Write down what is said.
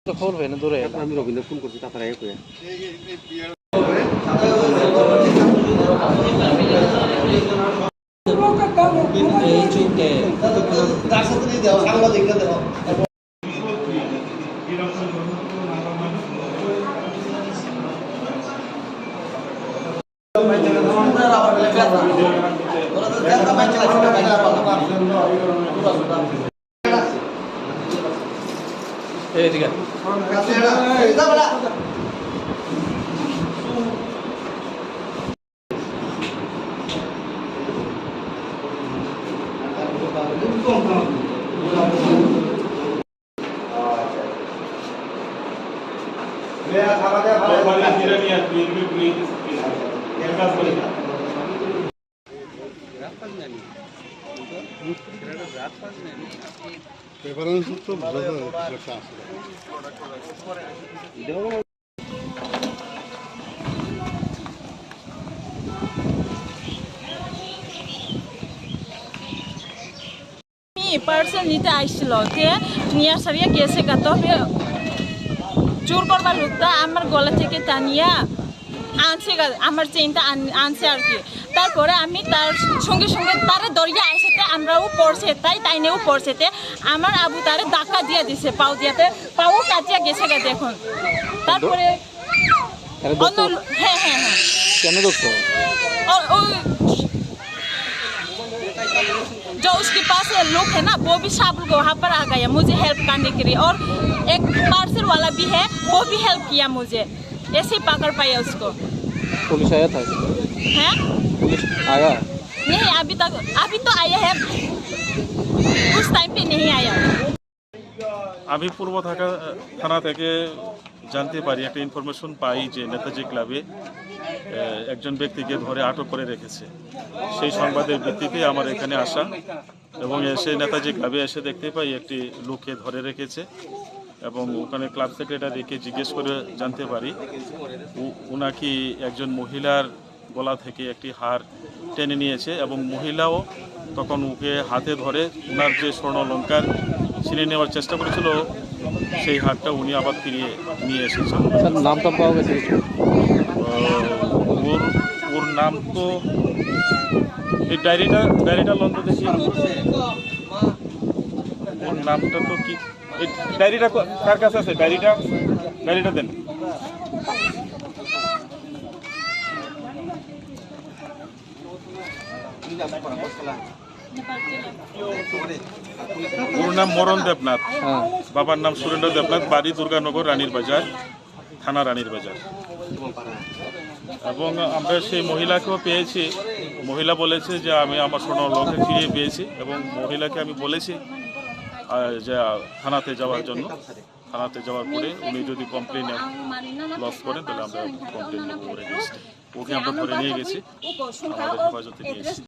খবর ভাই না দূরে আমি রবীন্দ্র ফোন করছি তারপরে এই চুইতে তার সাথে দিয়ে দাও সাংবাদিক দাও ঠিক আছে পার্সেল নিতে আসছিল যে নিয়ে সারিয়ে গেছে গা তবে জোর করবার লোকটা আমার গলা থেকে টানিয়া আনছে আমার চেইনটা আনছে আর কি। তারপরে আমি তার সঙ্গে সঙ্গে তারে দরিয়া আসতে আমরাও পড়ছে তাই নেও পড়ছে আমার আবু তারে ধাক্কা দিয়ে দিছে পাও দিয়াতে পাও কাটিয়া গেছে গা দেখুন। তারপরে হ্যাঁ হ্যাঁ হ্যাঁ কেন দেখছো जो उसके पास लोग है ना वो भी शाबुल को वहाँ पर आ गया मुझे हेल्प करने के लिए और एक पार्सल वाला भी है वो भी हेल्प किया मुझे ऐसे ही पकड़ पाया उसको। पुलिस आया था? हैं? पुलिस आया? नहीं अभी तो आया है उस टाइम पे नहीं आया। আমি পূর্ব থানা থেকে জানতে পারি একটা ইনফরমেশন পাই যে নেতাজি ক্লাবে একজন ব্যক্তিকে ধরে আটক করে রেখেছে। সেই সংবাদের ভিত্তিতে আমার এখানে আসা এবং এসে নেতাজি ক্লাবে এসে দেখতে পাই একটি লোককে ধরে রেখেছে এবং ওখানে ক্লাব সেক্রেটারিকে জিজ্ঞেস করে জানতে পারি উনাকি একজন মহিলার গলা থেকে একটি হার টেনে নিয়েছে এবং মহিলাও তখন ওকে হাতে ধরে ওনার যে স্বর্ণালঙ্কার ছিনিয়ে নেওয়ার চেষ্টা করেছিল সেই হারটা উনি আবার ফিরিয়ে নিয়ে এসেছেন। নামটা পাওয়া গেছে? ওর নাম তো এই ডায়েরিটা লন্ড দেখি ওর নামটা তো কি এই ডায়েরিটা কার কাছে আছে? ডায়েরিটা দেন। ওর নাম মরণ দেবনাথ, বাবার নাম সুরেন্দ্র দেবনাথ, বাড়ি দুর্গানগর, রানীর বাজার, থানা রানীর বাজার। এবং আমরা সেই মহিলাকেও পেয়েছি। মহিলা বলেছে যে আমি আমার স্বর্ণালঙ্কার ফিরিয়ে পেয়েছি এবং মহিলাকে আমি বলেছি যে থানাতে যাওয়ার জন্য। থানাতে যাওয়ার পরে উনি যদি কমপ্লেন লস করেন তাহলে আমরা কমপ্লেন করে গেছি। ওকে আমরা ধরে নিয়ে গেছি, আমাদের হেফাজতে নিয়ে এসেছি।